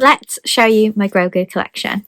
let's show you my Grogu collection.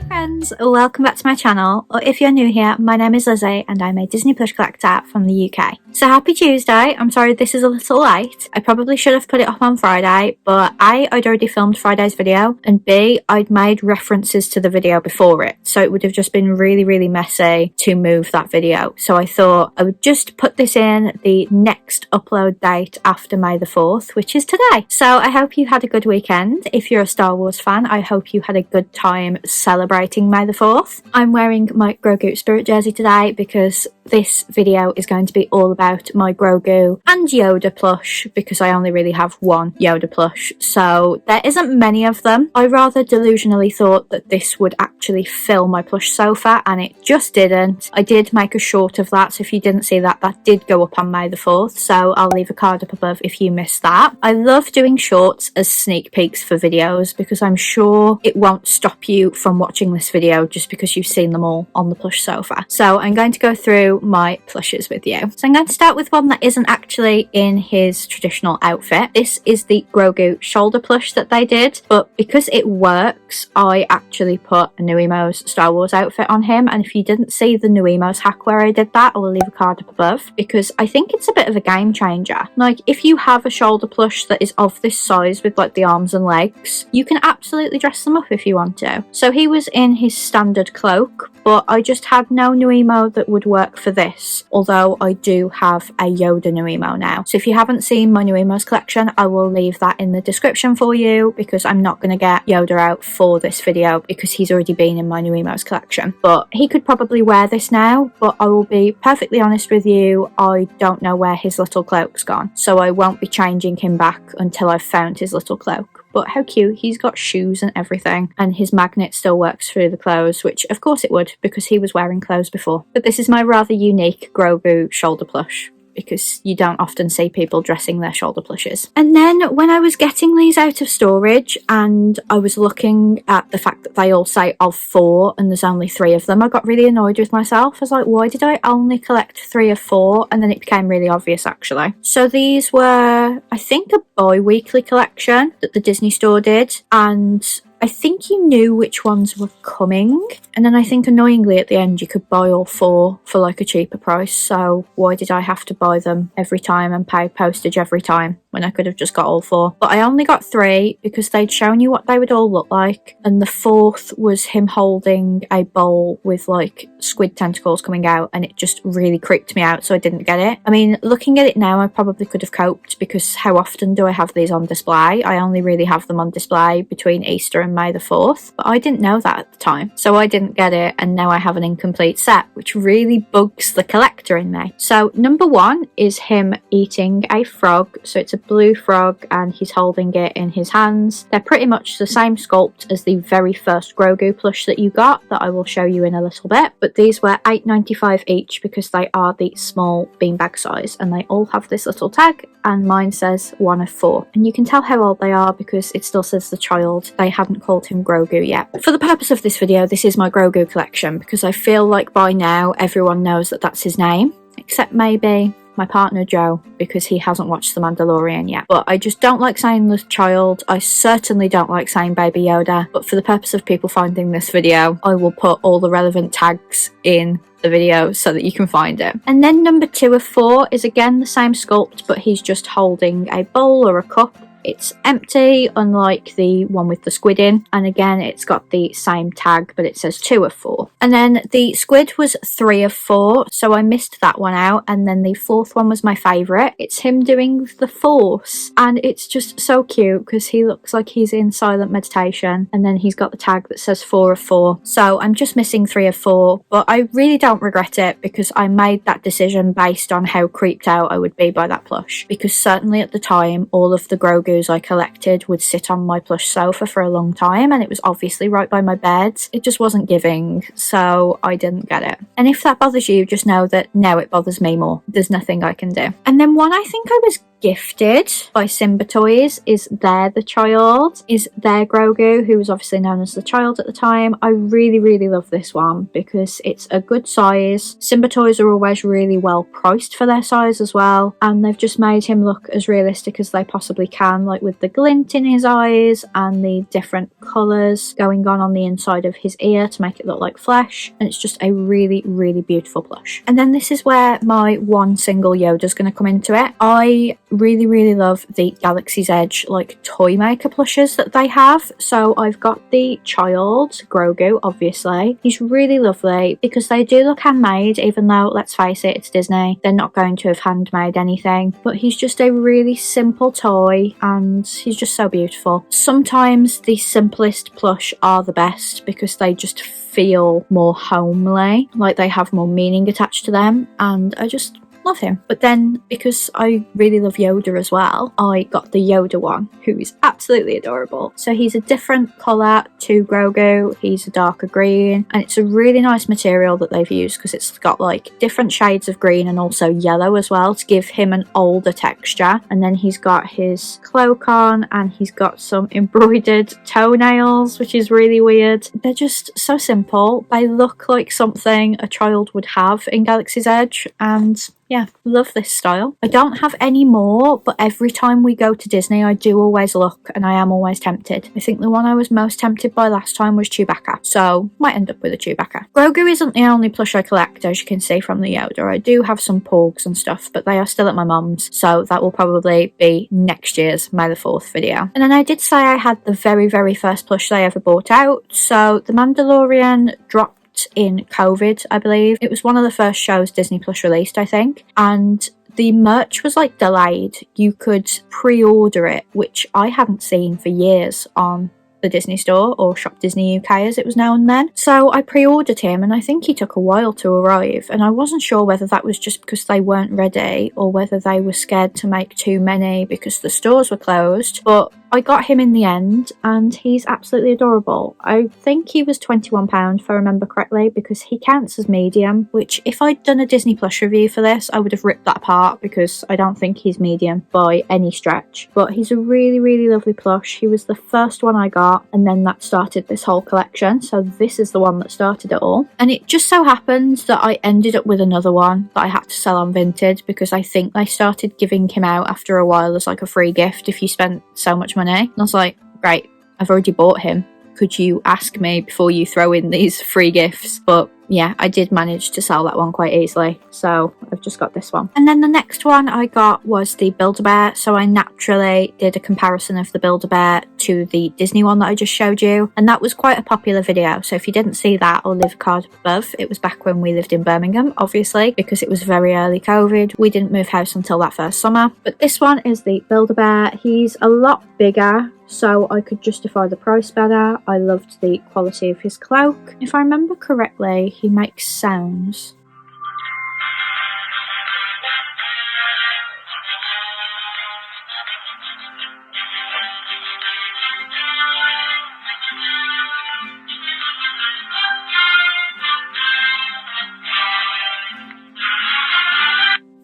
Friends, welcome back to my channel, or if you're new here, my name is Lizzie and I'm a Disney plush collector from the UK. So happy Tuesday. I'm sorry this is a little late. I probably should have put it up on Friday, but A, I'd already filmed Friday's video, and B, I'd made references to the video before it, so it would have just been really messy to move that video. So I thought I would just put this in the next upload date after May the 4th, which is today. So I hope you had a good weekend. If you're a Star Wars fan, I hope you had a good time celebrating May the 4th. I'm wearing my Grogu Spirit jersey today because this video is going to be all about my Grogu and Yoda plush, because I only really have one Yoda plush, so there isn't many of them. I rather delusionally thought that this would actually fill my plush sofa, and it just didn't. I did make a short of that, so if you didn't see that, that did go up on May the 4th, so I'll leave a card up above if you missed that. I love doing shorts as sneak peeks for videos because I'm sure it won't stop you from watching this video just because you've seen them all on the plush sofa. So I'm going to go through my plushes with you. So I'm going to start with one that isn't actually in his traditional outfit. This is the Grogu shoulder plush that they did, but because it works, I actually put a Nuimo's Star Wars outfit on him, and if you didn't see the Nuimo's hack where I did that, I will leave a card up above, because I think it's a bit of a game changer. Like, if you have a shoulder plush that is of this size with like the arms and legs, you can absolutely dress them up if you want to. So he was in his standard cloak, but I just had no Nuimo that would work for this, although I do have a Yoda Nuimo now. So if you haven't seen my Nuimo's collection, I will leave that in the description for you, because I'm not going to get Yoda out for this video because he's already been in my Nuimo's collection. But he could probably wear this now, but I will be perfectly honest with you, I don't know where his little cloak's gone, so I won't be changing him back until I've found his little cloak. But how cute, he's got shoes and everything, and his magnet still works through the clothes, which of course it would, because he was wearing clothes before. But this is my rather unique Grogu shoulder plush, because you don't often see people dressing their shoulder plushes. And then when I was getting these out of storage and I was looking at the fact that they all say of 4 and there's only 3 of them, I got really annoyed with myself. I was like, why did I only collect 3 of 4? And then it became really obvious actually. So these were, I think, a bi-weekly collection that the Disney store did, and I think you knew which ones were coming, and then I think annoyingly at the end you could buy all 4 for like a cheaper price, so why did I have to buy them every time and pay postage every time when I could have just got all 4? But I only got 3 because they'd shown you what they would all look like, and the 4th was him holding a bowl with like squid tentacles coming out, and it just really creeped me out, so I didn't get it. I mean, looking at it now, I probably could have coped, because how often do I have these on display? I only really have them on display between Easter and May the 4th, but I didn't know that at the time, so I didn't get it, and now I have an incomplete set, which really bugs the collector in me. So number 1 is him eating a frog, so it's a blue frog and he's holding it in his hands. They're pretty much the same sculpt as the very first Grogu plush that you got, that I will show you in a little bit, but these were $8.95 each because they are the small beanbag size, and they all have this little tag, and mine says 1 of 4, and you can tell how old they are because it still says the child. They hadn't called him Grogu yet. But for the purpose of this video, this is my Grogu collection, because I feel like by now everyone knows that that's his name, except maybe my partner Joe, because he hasn't watched The Mandalorian yet. But I just don't like saying the child. I certainly don't like saying Baby Yoda, but for the purpose of people finding this video, I will put all the relevant tags in the video so that you can find it. And then number 2 of 4 is again the same sculpt, but he's just holding a bowl or a cup. It's empty, unlike the one with the squid in, and again it's got the same tag, but it says 2 of 4. And then the squid was 3 of 4, so I missed that one out, and then the 4th one was my favourite. It's him doing the Force, and it's just so cute because he looks like he's in silent meditation, and then he's got the tag that says 4 of 4. So I'm just missing 3 of 4, but I really don't regret it because I made that decision based on how creeped out I would be by that plush, because certainly at the time all of the Grogu I collected would sit on my plush sofa for a long time, and it was obviously right by my bed. It just wasn't giving, so I didn't get it. And if that bothers you, just know that now it bothers me more. There's nothing I can do. And then one I think I was gifted by Simba Toys is They're the Child, is their Grogu, who was obviously known as the child at the time. I really love this one because it's a good size. Simba Toys are always really well priced for their size as well, and they've just made him look as realistic as they possibly can, like with the glint in his eyes and the different colours going on the inside of his ear to make it look like flesh, and it's just a really beautiful plush. And then this is where my one single Yoda is going to come into it. I really love the Galaxy's Edge like toy maker plushes that they have. So I've got the child Grogu, obviously. He's really lovely because they do look handmade, even though, let's face it, it's Disney. They're not going to have handmade anything, but he's just a really simple toy and he's just so beautiful. Sometimes the simplest plush are the best because they just feel more homely, like they have more meaning attached to them, and I just love him. But then, because I really love Yoda as well, I got the Yoda one, who is absolutely adorable. So he's a different colour to Grogu, he's a darker green, and it's a really nice material that they've used because it's got like different shades of green and also yellow as well to give him an older texture. And then he's got his cloak on and he's got some embroidered toenails, which is really weird. They're just so simple. They look like something a child would have in Galaxy's Edge, and yeah, love this style. I don't have any more, but every time we go to Disney I do always look and I am always tempted. I think the one I was most tempted by last time was Chewbacca, so might end up with a Chewbacca. Grogu isn't the only plush I collect, as you can see from the Yoda. I do have some Porgs and stuff, but they are still at my mum's, so that will probably be next year's May the 4th video. And then I did say I had the very first plush they ever bought out, so the Mandalorian dropped in COVID, I believe. It was one of the first shows Disney Plus released, I think, and the merch was like delayed. You could pre-order it, which I hadn't seen for years on the Disney Store, or Shop Disney UK as it was known then. So I pre-ordered him and I think he took a while to arrive, and I wasn't sure whether that was just because they weren't ready or whether they were scared to make too many because the stores were closed, but I got him in the end and he's absolutely adorable. I think he was £21 if I remember correctly, because he counts as medium, which if I'd done a Disney Plus review for this I would have ripped that apart because I don't think he's medium by any stretch. But he's a really lovely plush. He was the first one I got, and then that started this whole collection, so this is the one that started it all. And it just so happens that I ended up with another one that I had to sell on Vinted because I think they started giving him out after a while as like a free gift if you spent so much money. And I was like, great, I've already bought him. Could you ask me before you throw in these free gifts? But yeah, I did manage to sell that one quite easily, so I've just got this one. And then the next one I got was the Build-A-Bear, so I naturally did a comparison of the Build-A-Bear to the Disney one that I just showed you, and that was quite a popular video, so if you didn't see that, I'll leave a card above. It was back when we lived in Birmingham, obviously, because it was very early COVID. We didn't move house until that first summer. But this one is the Build-A-Bear. He's a lot bigger, so I could justify the price better. I loved the quality of his cloak. If I remember correctly, he makes sounds.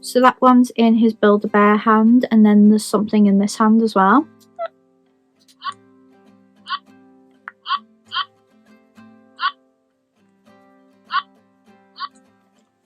So that one's in his Build-A-Bear hand, and then there's something in this hand as well.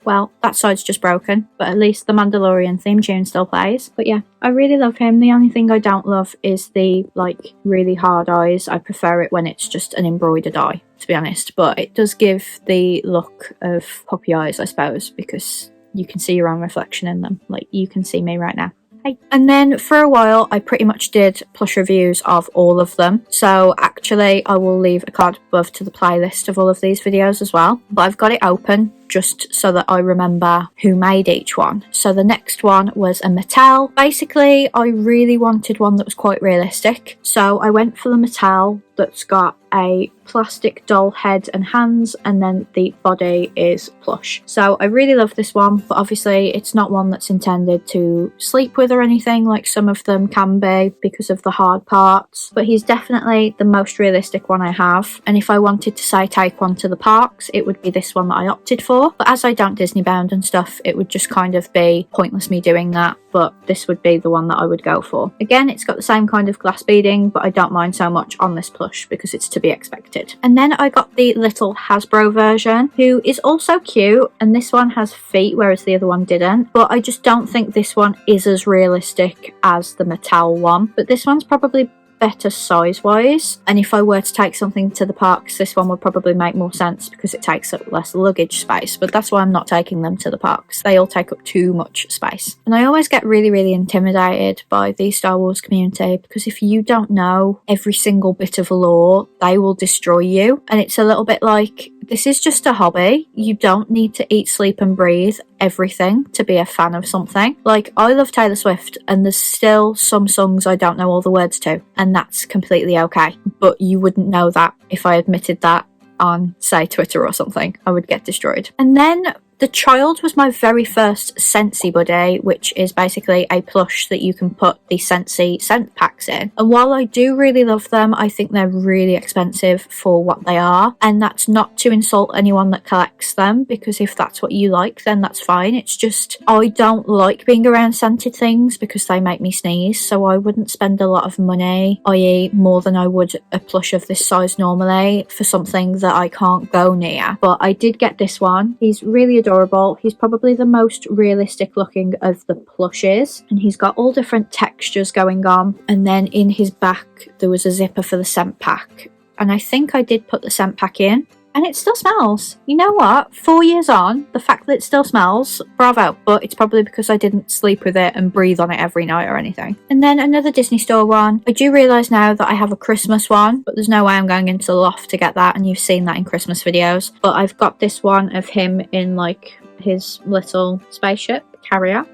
Well, that side's just broken, but at least the Mandalorian theme tune still plays. But yeah, I really love him. The only thing I don't love is the, like, really hard eyes. I prefer it when it's just an embroidered eye, to be honest. But it does give the look of puppy eyes, I suppose, because you can see your own reflection in them. Like, you can see me right now. Hey. And then for a while, I pretty much did plush reviews of all of them. So actually, I will leave a card above to the playlist of all of these videos as well. But I've got it open just so that I remember who made each one. So the next one was a Mattel. Basically, I really wanted one that was quite realistic. So I went for the Mattel that's got a plastic doll head and hands, and then the body is plush. So I really love this one, but obviously it's not one that's intended to sleep with or anything like some of them can be because of the hard parts. But he's definitely the most realistic one I have. And if I wanted to say take one to the parks, it would be this one that I opted for. for, but as I don't Disney bound and stuff, it would just kind of be pointless me doing that, but this would be the one that I would go for. Again, it's got the same kind of glass beading, but I don't mind so much on this plush because it's to be expected. And then I got the little Hasbro version, who is also cute, and this one has feet whereas the other one didn't, but I just don't think this one is as realistic as the Mattel one, but this one's probably better size wise, and if I were to take something to the parks, this one would probably make more sense because it takes up less luggage space, but that's why I'm not taking them to the parks. They all take up too much space, and I always get really intimidated by the Star Wars community because if you don't know every single bit of lore, they will destroy you, and it's a little bit like, this is just a hobby. You don't need to eat, sleep and breathe everything to be a fan of something. Like, I love Taylor Swift and there's still some songs I don't know all the words to, and that's completely okay. But you wouldn't know that if I admitted that on, say, Twitter or something. I would get destroyed. And then the child was my very first Scentsy buddy, which is basically a plush that you can put the Scentsy scent packs in. And while I do really love them, I think they're really expensive for what they are. And that's not to insult anyone that collects them, because if that's what you like, then that's fine. It's just, I don't like being around scented things because they make me sneeze. So I wouldn't spend a lot of money, i.e. more than I would a plush of this size normally, for something that I can't go near. But I did get this one. He's really adorable. He's probably the most realistic looking of the plushes, and he's got all different textures going on, and then in his back there was a zipper for the scent pack, and I think I did put the scent pack in, and it still smells. You know what? 4 years on, the fact that it still smells, bravo. But it's probably because I didn't sleep with it and breathe on it every night or anything. And then another Disney Store one. I do realise now that I have a Christmas one, but there's no way I'm going into the loft to get that, and you've seen that in Christmas videos. But I've got this one of him in like his little spaceship carrier.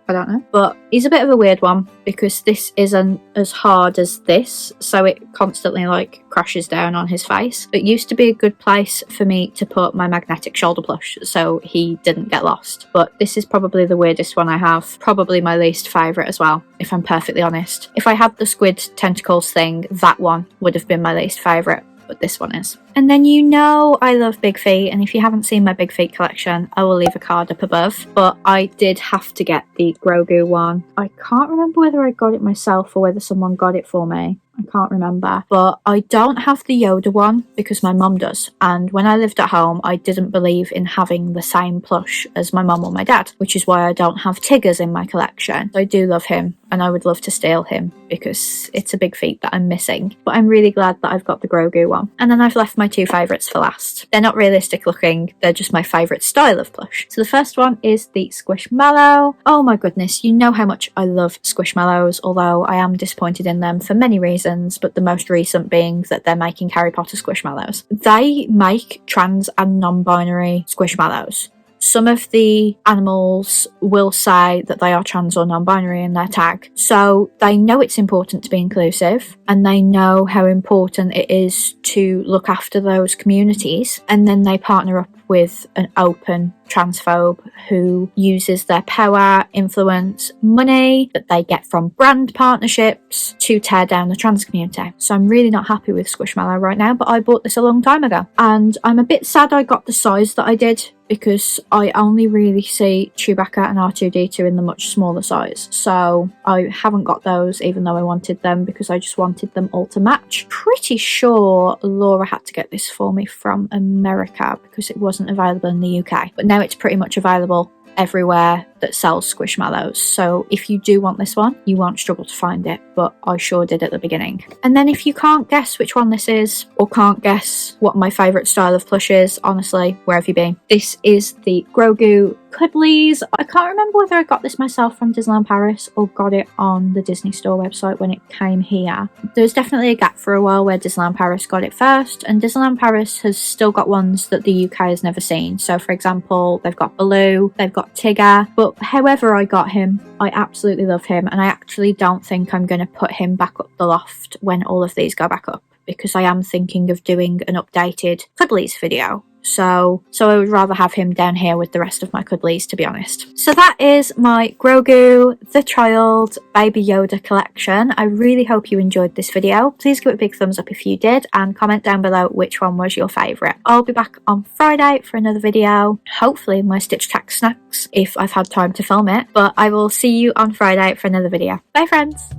I don't know, but he's a bit of a weird one because this isn't as hard as this, so it constantly like crashes down on his face. It used to be a good place for me to put my magnetic shoulder plush so he didn't get lost, but this is probably the weirdest one I have, probably my least favourite as well, if I'm perfectly honest. If I had the squid tentacles thing, that one would have been my least favourite, but this one is. And then you know I love Big Feet, and if you haven't seen my Big Feet collection, I will leave a card up above, but I did have to get the Grogu one. I can't remember whether I got it myself or whether someone got it for me. I can't remember, but I don't have the Yoda one because my mum does, and when I lived at home I didn't believe in having the same plush as my mum or my dad, which is why I don't have Tiggers in my collection. I do love him and I would love to steal him because it's a Big Feet that I'm missing, but I'm really glad that I've got the Grogu one. And then I've left my two favourites for last. They're not realistic looking, they're just my favourite style of plush. So the first one is the Squishmallow. Oh my goodness, you know how much I love Squishmallows, although I am disappointed in them for many reasons, but the most recent being that they're making Harry Potter Squishmallows. They make trans and non-binary Squishmallows. Some of the animals will say that they are trans or non-binary in their tag. So they know it's important to be inclusive, and they know how important it is to look after those communities. And then they partner up with an open transphobe who uses their power, influence, money that they get from brand partnerships to tear down the trans community. So I'm really not happy with Squishmallow right now, but I bought this a long time ago. And I'm a bit sad I got the size that I did, because I only really see Chewbacca and R2-D2 in the much smaller size. So I haven't got those even though I wanted them, because I just wanted them all to match. Pretty sure Laura had to get this for me from America because it wasn't available in the UK. But now it's pretty much available everywhere that sells Squishmallows, so if you do want this one you won't struggle to find it, but I sure did at the beginning. And then if you can't guess which one this is, or can't guess what my favourite style of plush is, honestly, where have you been? This is the Grogu Cuddlies. I can't remember whether I got this myself from Disneyland Paris or got it on the Disney Store website when it came here. There's definitely a gap for a while where Disneyland Paris got it first, and Disneyland Paris has still got ones that the UK has never seen. So for example, they've got Baloo, they've got Tigger, but however I got him, I absolutely love him, and I actually don't think I'm going to put him back up the loft when all of these go back up, because I am thinking of doing an updated Cuddlies video. so I would rather have him down here with the rest of my cuddlies, to be honest. So that is my Grogu the Child Baby Yoda collection. I really hope you enjoyed this video. Please give it a big thumbs up if you did, and comment down below which one was your favourite. I'll be back on Friday for another video, hopefully my Stitch Tack snacks if I've had time to film it, but I will see you on Friday for another video. Bye friends!